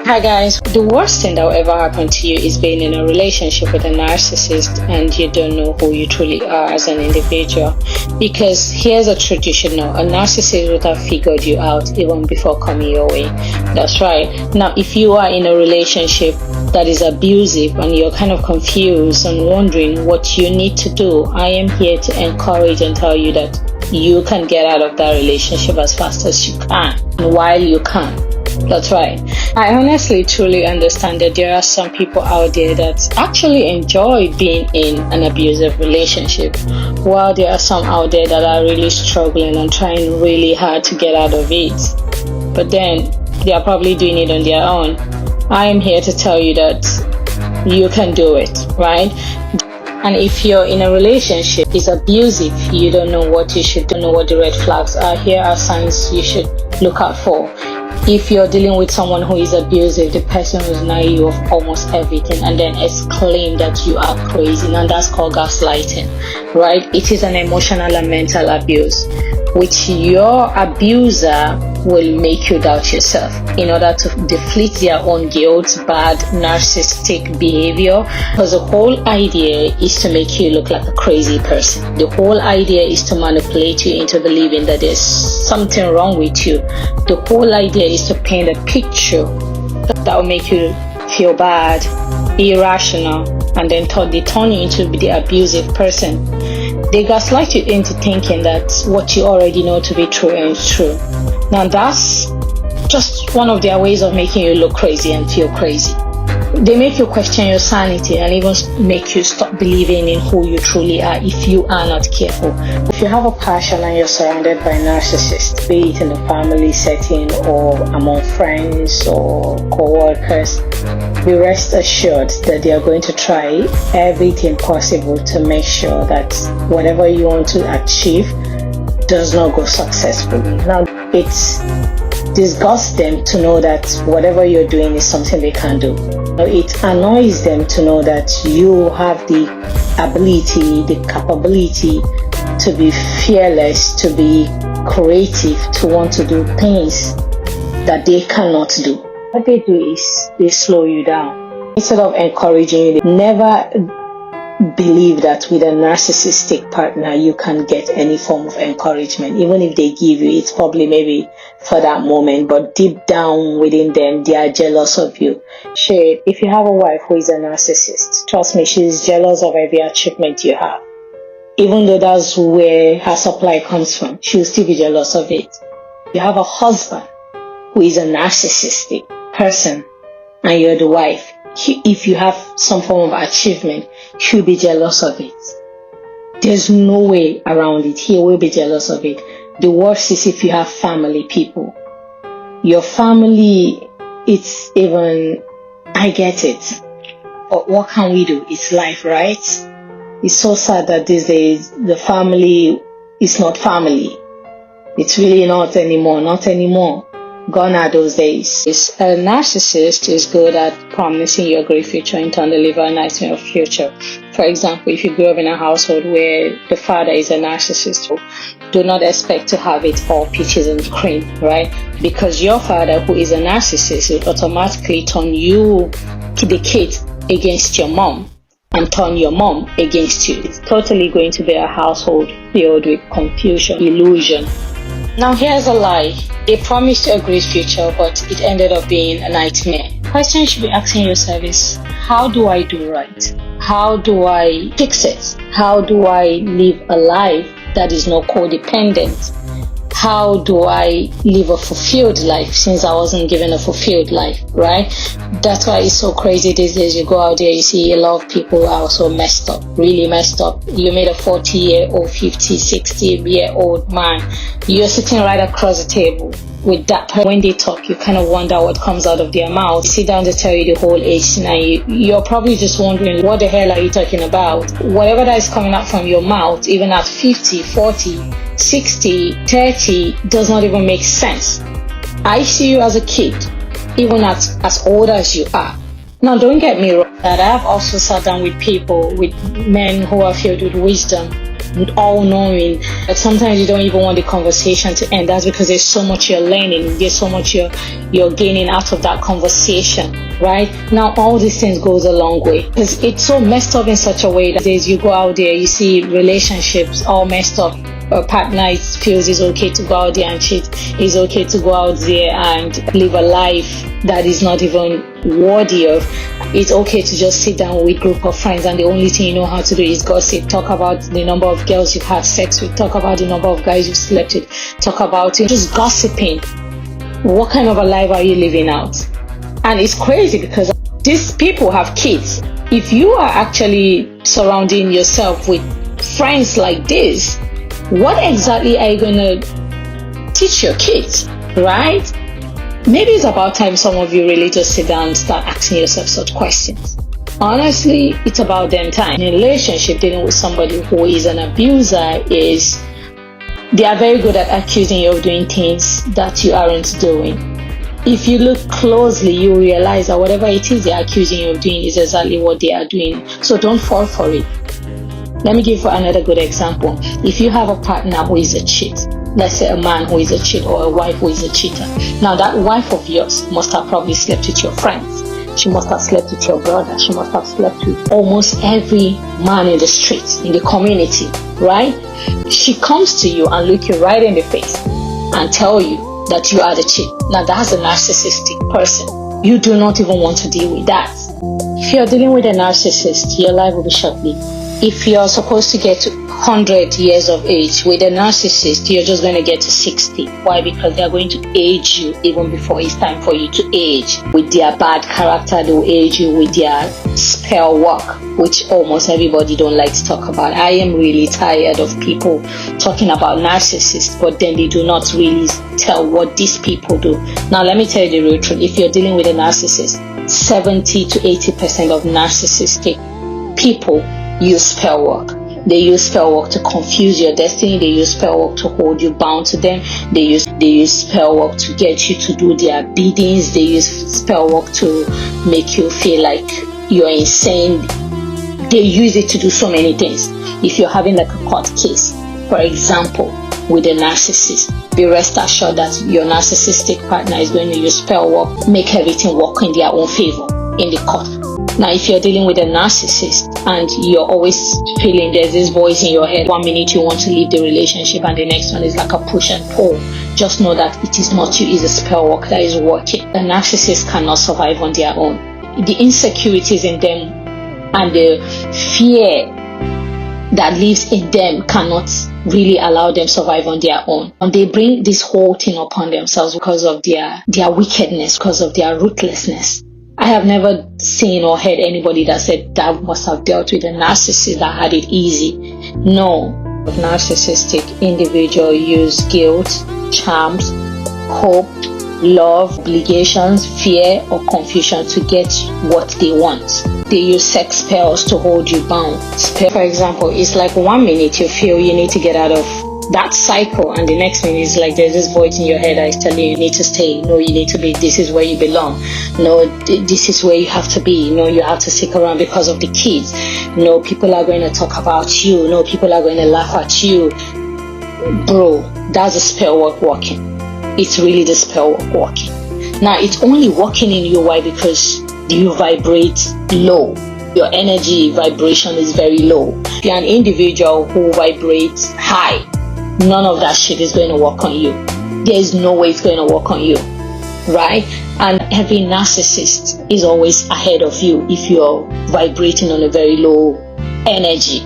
Hi guys, the worst thing that will ever happen to you is being in a relationship with a narcissist and you don't know who you truly are as an individual. Because here's a tradition now, a narcissist would have figured you out even before coming your way. That's right. Now, if you are in a relationship that is abusive and you're kind of confused and wondering what you need to do, I am here to encourage and tell you that you can get out of that relationship as fast as you can and while you can. That's right. I honestly truly understand that there are some people out there that actually enjoy being in an abusive relationship, while there are some out there that are really struggling and trying really hard to get out of it. But then they are probably doing it on their own. I am here to tell you that you can do it, right? And if you're in a relationship is abusive, you don't know what you should do, know what the red flags are. Here are signs you should look out for. If you're dealing with someone who is abusive, the person will deny you of almost everything and then exclaim that you are crazy. Now that's called gaslighting, right? It is an emotional and mental abuse, which your abuser will make you doubt yourself in order to deflate their own guilt, bad, narcissistic behavior. Because the whole idea is to make you look like a crazy person. The whole idea is to manipulate you into believing that there's something wrong with you. The whole idea is to paint a picture that will make you feel bad, irrational, and then they turn you into the abusive person. They gaslight you into thinking that what you already know to be true is true. Now that's just one of their ways of making you look crazy and feel crazy. They make you question your sanity and even make you stop believing in who you truly are if you are not careful. If you have a passion and you're surrounded by narcissists, be it in the family setting or among friends or co-workers, be rest assured that they are going to try everything possible to make sure that whatever you want to achieve does not go successfully. Now, it disgusts them to know that whatever you're doing is something they can't do. It annoys them to know that you have the ability, the capability to be fearless, to be creative, to want to do things that they cannot do. What they do is they slow you down. Instead of encouraging you, they never believe that with a narcissistic partner you can get any form of encouragement. Even if they give you, it's probably maybe for that moment, but deep down within them they are jealous of you. Shade, if you have a wife who is a narcissist, trust me, she's jealous of every achievement you have. Even though that's where her supply comes from, she'll still be jealous of it. You have a husband who is a narcissistic person and you're the wife, if you have some form of achievement, he'll be jealous of it. There's no way around it. He will be jealous of it. The worst is if you have family people. Your family, it's even, I get it. But what can we do? It's life, right? It's so sad that these days the family is not family. It's really not anymore. Gone are those days. A narcissist is good at promising you a great future and to deliver a nightmare future. For example, if you grew up in a household where the father is a narcissist, do not expect to have it all peaches and cream, right? Because your father, who is a narcissist, will automatically turn you, the kid, against your mom and turn your mom against you. It's totally going to be a household filled with confusion, illusion. Now here's a lie. They promised you a great future, but it ended up being a nightmare. The question you should be asking yourself is, how do I do right? How do I fix it? How do I live a life that is not codependent? How do I live a fulfilled life since I wasn't given a fulfilled life, right? That's why it's so crazy these days. You go out there, you see a lot of people are so messed up, really messed up. You meet a 40-year-old, 50, 60-year-old man. You're sitting right across the table with that person. When they talk, you kind of wonder what comes out of their mouth. They sit down to tell you the whole age, and you're probably just wondering, what the hell are you talking about? Whatever that is coming out from your mouth, even at 50, 40, 60, 30, does not even make sense. I see you as a kid, even as old as you are. Now, don't get me wrong, that I've also sat down with people, with men who are filled with wisdom, all knowing that sometimes you don't even want the conversation to end. That's because there's so much you're learning, there's so much you're gaining out of that conversation, right? Now all these things goes a long way, because it's so messed up in such a way that as you go out there, you see relationships all messed up. A partner feels it's okay to go out there and cheat, it's okay to go out there and live a life that is not even worthy of. It's okay to just sit down with a group of friends and the only thing you know how to do is gossip, talk about the number of girls you've had sex with, talk about the number of guys you've slept with, talk about just gossiping. What kind of a life are you living out? And it's crazy because these people have kids. If you are actually surrounding yourself with friends like this, what exactly are you going to teach your kids, right? Maybe it's about time some of you really just sit down and start asking yourself such questions. Honestly, it's about damn time. In a relationship, dealing with somebody who is an abuser is, they are very good at accusing you of doing things that you aren't doing. If you look closely, you realize that whatever it is they're accusing you of doing is exactly what they are doing. So don't fall for it. Let me give you another good example. If you have a partner who is a cheat, let's say a man who is a cheat or a wife who is a cheater. Now that wife of yours must have probably slept with your friends. She must have slept with your brother. She must have slept with almost every man in the streets, in the community, right? She comes to you and look you right in the face and tell you that you are the cheat. Now that's a narcissistic person. You do not even want to deal with that. If you're dealing with a narcissist, your life will be short-lived. If you're supposed to get to 100 years of age with a narcissist, you're just going to get to 60. Why? Because they're going to age you even before it's time for you to age. With their bad character, they'll age you with their spell work, which almost everybody don't like to talk about. I am really tired of people talking about narcissists, but then they do not really tell what these people do. Now, let me tell you the real truth. If you're dealing with a narcissist, 70 to 80% of narcissistic people use spell work. They use spell work to confuse your destiny. They use spell work to hold you bound to them. They use spell work to get you to do their biddings. They use spell work to make you feel like you're insane. They use it to do so many things. If you're having like a court case, for example, with a narcissist, be rest assured that your narcissistic partner is going to use spell work, make everything work in their own favor in the court. Now, if you're dealing with a narcissist and you're always feeling there's this voice in your head, 1 minute you want to leave the relationship and the next one is like a push and pull, just know that it is not you, it's a spell work that is working. A narcissist cannot survive on their own. The insecurities in them and the fear that lives in them cannot really allow them survive on their own. And they bring this whole thing upon themselves because of their wickedness, because of their ruthlessness. I have never seen or heard anybody that said that must have dealt with a narcissist that had it easy. No. A narcissistic individual use guilt, charms, hope, love, obligations, fear, or confusion to get what they want. They use sex spells to hold you bound. For example, it's like 1 minute you feel you need to get out of that cycle, and the next minute is like there's this voice in your head that is telling you need to stay. No, you need to be. This is where you belong. No, this is where you have to be. No, you have to stick around because of the kids. No, people are going to talk about you. No, people are going to laugh at you. Bro, that's a spell work working. It's really the spell work working. Now, it's only working in you. Why? Because you vibrate low. Your energy vibration is very low. If you're an individual who vibrates high, none of that shit is going to work on you. There is no way it's going to work on you, right? And every narcissist is always ahead of you if you're vibrating on a very low energy.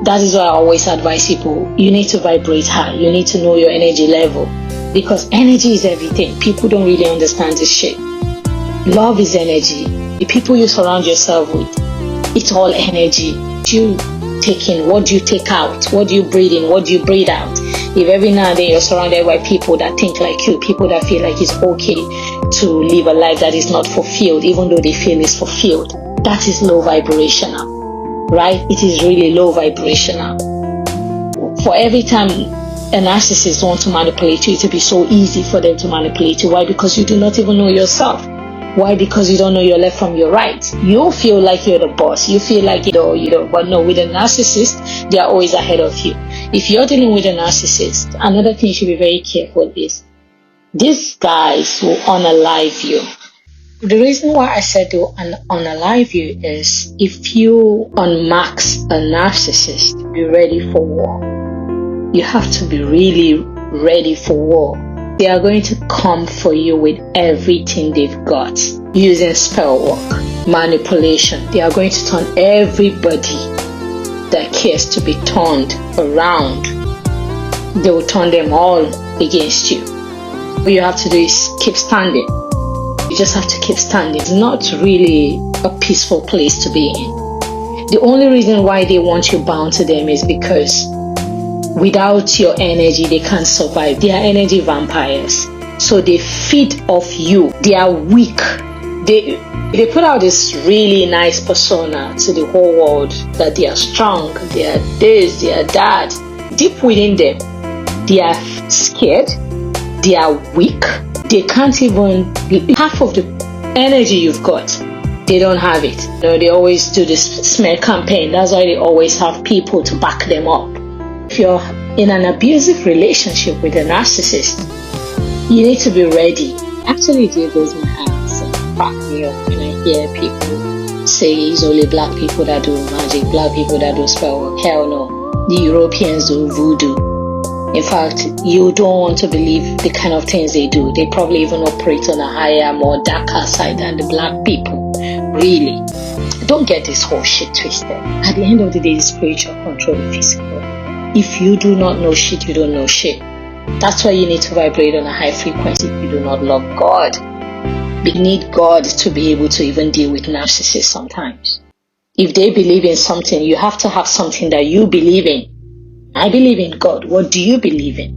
That is why I always advise people, you need to vibrate high. You need to know your energy level, because energy is everything. People don't really understand this shit. Love is energy. The people you surround yourself with, it's all energy. You take in, what do you take out? What do you breathe in? What do you breathe out? If every now and then you're surrounded by people that think like you, people that feel like it's okay to live a life that is not fulfilled, even though they feel it's fulfilled, that is low vibrational, right? It is really low vibrational. For every time a narcissist wants to manipulate you, it will be so easy for them to manipulate you. Why? Because you do not even know yourself. Why? Because you don't know your left from your right. You feel like you're the boss. You feel like, but no, with a narcissist, they are always ahead of you. If you're dealing with a narcissist, another thing you should be very careful is these guys will unalive you. The reason why I said they will unalive you is if you unmax a narcissist, be ready for war. You have to be really ready for war. They are going to come for you with everything they've got, using spell work, manipulation. They are going to turn everybody that cares to be turned around. They will turn them all against you. What you have to do is keep standing. You just have to keep standing. It's not really a peaceful place to be in. The only reason why they want you bound to them is because without your energy, they can't survive. They are energy vampires. So they feed off you. They are weak. They put out this really nice persona to the whole world that they are strong, they are this, they are that. Deep within them, they are scared, they are weak. They can't even, half of the energy you've got, they don't have it. They always do this smear campaign. That's why they always have people to back them up. If you're in an abusive relationship with a narcissist, you need to be ready. Actually, it goes my hands and back me up when I hear people say it's only black people that do magic, black people that do spell work. Hell no. The Europeans do voodoo. In fact, you don't want to believe the kind of things they do. They probably even operate on a higher, more darker side than the black people. Really. Don't get this whole shit twisted. At the end of the day, the spiritual control the physical. If you do not know shit, you don't know shit. That's why you need to vibrate on a high frequency if you do not love God. You need God to be able to even deal with narcissists sometimes. If they believe in something, you have to have something that you believe in. I believe in God. What do you believe in?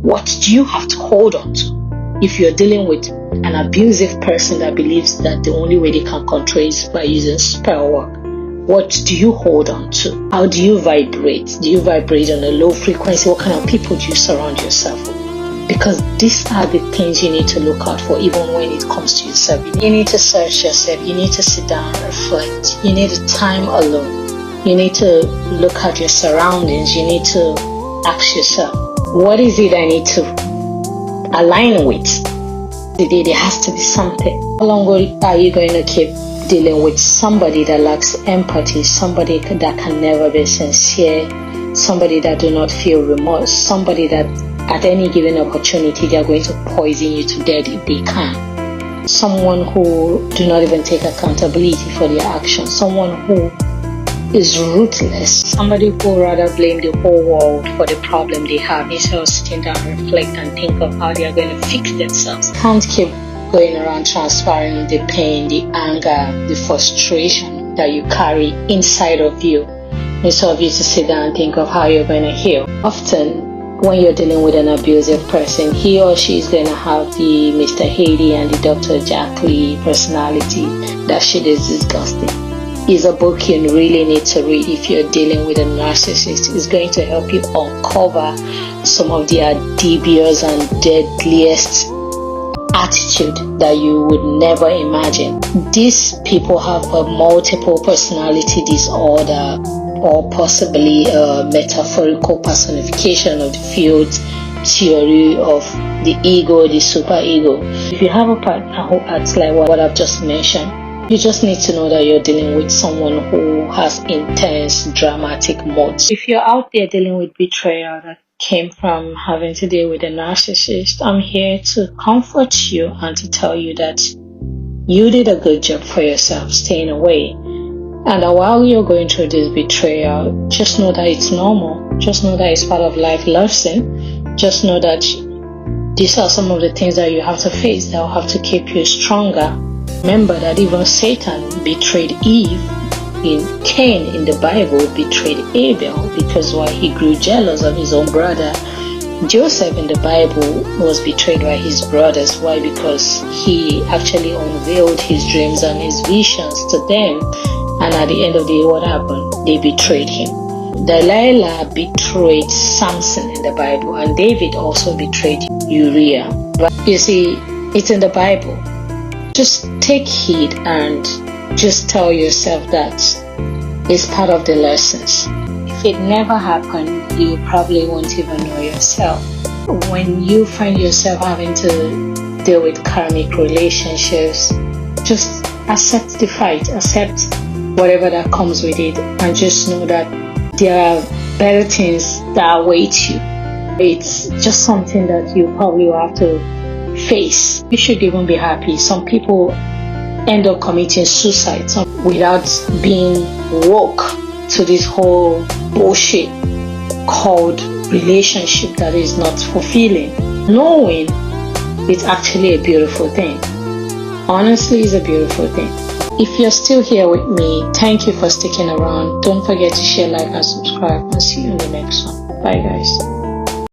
What do you have to hold on to? If you're dealing with an abusive person that believes that the only way they can control is by using spell work, what do you hold on to? How do you vibrate? Do you vibrate on a low frequency? What kind of people do you surround yourself with? Because these are the things you need to look out for even when it comes to yourself. You need to search yourself. You need to sit down and reflect. You need time alone. You need to look at your surroundings. You need to ask yourself, what is it I need to align with? There has to be something. How long are you going to keep dealing with somebody that lacks empathy, somebody that can never be sincere, somebody that do not feel remorse, somebody that at any given opportunity they are going to poison you to death if they can, someone who do not even take accountability for their actions, someone who is ruthless, somebody who rather blame the whole world for the problem they have instead of sitting down, reflect and think of how they are going to fix themselves. Can't keep going around transferring the pain, the anger, the frustration that you carry inside of you instead of you to sit down and think of how you're going to heal. Often when you're dealing with an abusive person, he or she is going to have the Mr. Haiti and the Dr. Jack Lee personality. That shit is disgusting. It's a book you really need to read if you're dealing with a narcissist. It's going to help you uncover some of their devious and deadliest attitude that you would never imagine. These people have a multiple personality disorder or possibly a metaphorical personification of the field theory of the ego, the superego. If you have a partner who acts like what I've just mentioned, you just need to know that you're dealing with someone who has intense, dramatic modes. If you're out there dealing with betrayal that came from having to deal with a narcissist, I'm here to comfort you and to tell you that you did a good job for yourself staying away. And while you're going through this betrayal, just know that it's normal. Just know that it's part of life lesson. Just know that these are some of the things that you have to face that will have to keep you stronger. Remember that even Satan betrayed Eve. Cain in the Bible betrayed Abel because why he grew jealous of his own brother. Joseph in the Bible was betrayed by his brothers. Why? Because he actually unveiled his dreams and his visions to them. And at the end of the day, what happened? They betrayed him. Delilah betrayed Samson in the Bible, and David also betrayed Uriah. But you see, it's in the Bible. Just take heed and just tell yourself that It's part of the lessons. If it never happened, you probably won't even know yourself. When you find yourself having to deal with karmic relationships, just accept the fight, accept whatever that comes with it, and just know that there are better things that await you. It's just something that you probably will have to face. You should even be happy. Some people end up committing suicide without being woke to this whole bullshit called relationship that is not fulfilling. Knowing it's actually a beautiful thing. Honestly, it's a beautiful thing. If you're still here with me, thank you for sticking around. Don't forget to share, like, and subscribe. And see you in the next one. Bye, guys.